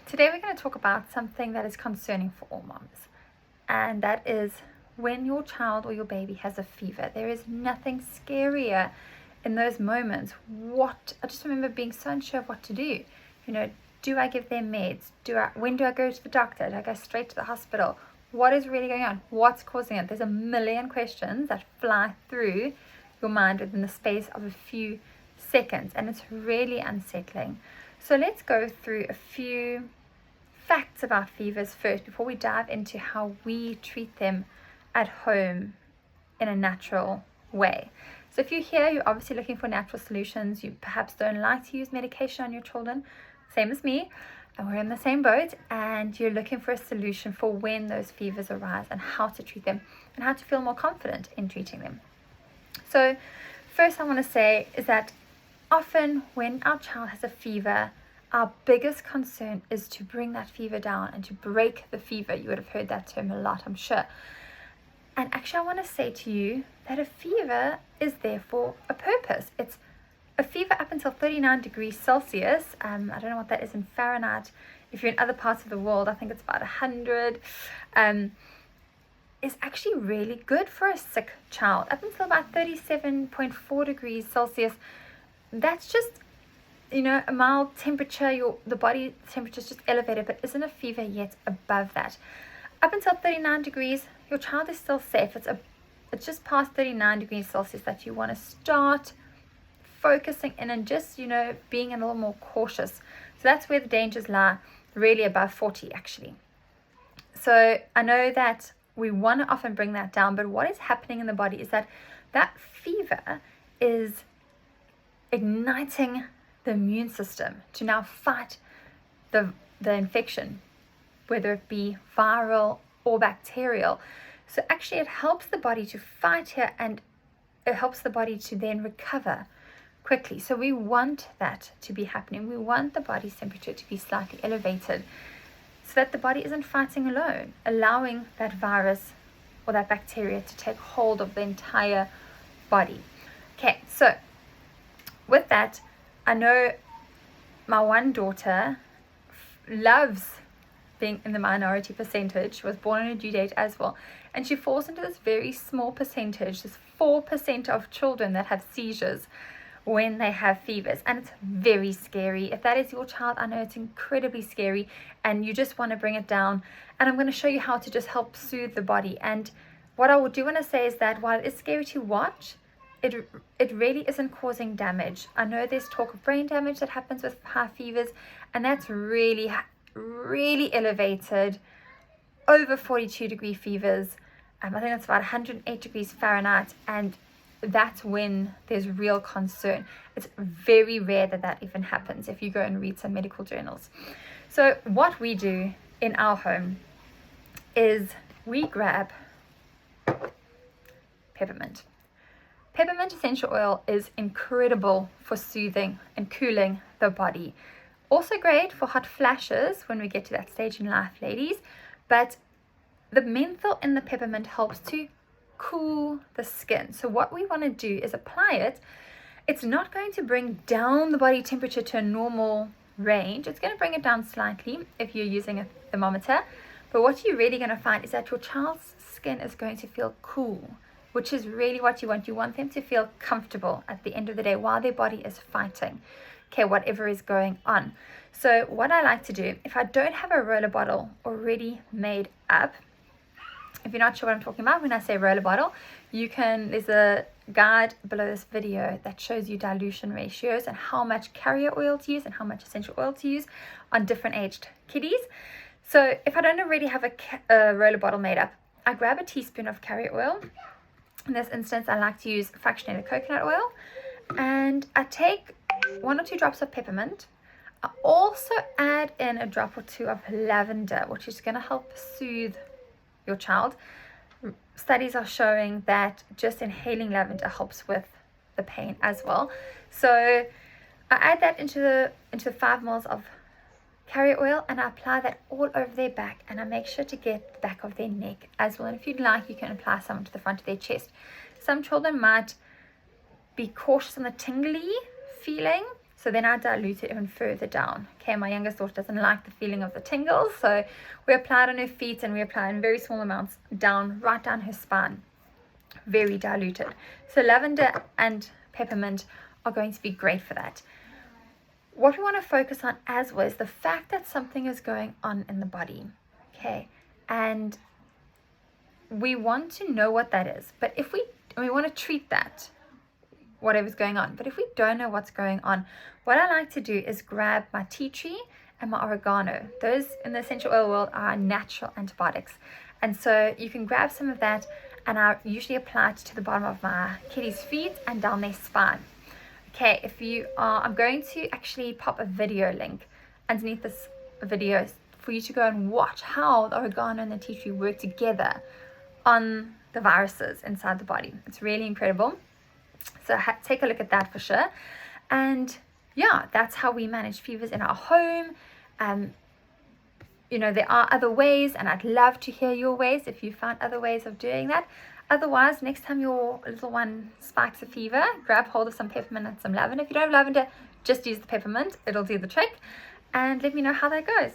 Today we're going to talk about something that is concerning for all moms, and that is when your child or your baby has a fever. There is nothing scarier in those moments. I just remember being so unsure of what to do. Do I give them meds? When do I go to the doctor? Do I go straight to the hospital? What is really going on? What's causing it? There's a million questions that fly through your mind within the space of a few seconds, and it's really unsettling. So let's go through a few facts about fevers first before we dive into how we treat them at home in a natural way. So if you're here, you're obviously looking for natural solutions. You perhaps don't like to use medication on your children, same as me, and we're in the same boat, and you're looking for a solution for when those fevers arise and how to treat them and how to feel more confident in treating them. So first I want to say is that often when our child has a fever, our biggest concern is to bring that fever down and to break the fever. You would have heard that term a lot, I'm sure. And actually I want to say to you that a fever is there for a purpose. It's a fever up until 39 degrees Celsius. I don't know what that is in Fahrenheit. If you're in other parts of the world, I think it's about 100. Is actually really good for a sick child. Up until about 37.4 degrees Celsius, that's just a mild temperature. The body temperature is just elevated, but isn't a fever yet above that. Up until 39 degrees, your child is still safe. It's just past 39 degrees Celsius that you want to start focusing in and just being a little more cautious. So that's where the dangers lie, really above 40 actually. So I know that we want to often bring that down, but what is happening in the body is that fever is igniting the immune system to now fight the infection, whether it be viral or bacterial. So actually it helps the body to fight here, and it helps the body to then recover quickly. So we want that to be happening. We want the body's temperature to be slightly elevated so that the body isn't fighting alone, allowing that virus or that bacteria to take hold of the entire body. Okay, so with that, I know my one daughter loves being in the minority percentage. She was born on a due date as well, and she falls into this very small percentage, this 4% of children that have seizures when they have fevers, and it's very scary. If that is your child, I know it's incredibly scary and you just want to bring it down, and I'm going to show you how to just help soothe the body. And what I do want to say is that while it is scary to watch, it really isn't causing damage. I know there's talk of brain damage that happens with high fevers, and that's really elevated, over 42 degree fevers. I think that's about 108 degrees Fahrenheit, and that's when there's real concern. It's very rare that even happens if you go and read some medical journals. So what we do in our home is we grab peppermint. Peppermint essential oil is incredible for soothing and cooling the body. Also great for hot flashes when we get to that stage in life, ladies. But the menthol in the peppermint helps to cool the skin. So what we want to do is apply it. It's not going to bring down the body temperature to a normal range. It's going to bring it down slightly if you're using a thermometer. But what you're really going to find is that your child's skin is going to feel cool, which is really what you want. You want them to feel comfortable at the end of the day while their body is fighting, whatever is going on. So what I like to do, if I don't have a roller bottle already made up, if you're not sure what I'm talking about when I say roller bottle, there's a guide below this video that shows you dilution ratios and how much carrier oil to use and how much essential oil to use on different aged kiddies. So if I don't already have a roller bottle made up, I grab a teaspoon of carrier oil. In this instance, I like to use fractionated coconut oil, and I take 1 or 2 drops of peppermint. I also add in a drop or 2 of lavender, which is going to help soothe your child. Studies are showing that just inhaling lavender helps with the pain as well. So I add that into 5 ml of carrier oil, and I apply that all over their back, and I make sure to get the back of their neck as well. And if you'd like, you can apply some to the front of their chest. Some children might be cautious on the tingly feeling, So then I dilute it even further down. Okay, my youngest daughter doesn't like the feeling of the tingles, so we apply it on her feet, and we apply in very small amounts down, right down her spine. Very diluted. So lavender and peppermint are going to be great for that. What we want to focus on as well is the fact that something is going on in the body. Okay, and we want to know what that is. But if we want to treat that, whatever's going on. But if we don't know what's going on, what I like to do is grab my tea tree and my oregano. Those in the essential oil world are natural antibiotics. And so you can grab some of that, and I usually apply it to the bottom of my kitty's feet and down their spine. Okay, if you are, I'm going to actually pop a video link underneath this video for you to go and watch how the oregano and the tea tree work together on the viruses inside the body. It's really incredible. So take a look at that for sure. And yeah, that's how we manage fevers in our home. There are other ways, and I'd love to hear your ways if you found other ways of doing that. Otherwise, next time your little one spikes a fever, grab hold of some peppermint and some lavender. If you don't have lavender, just use the peppermint. It'll do the trick. And let me know how that goes.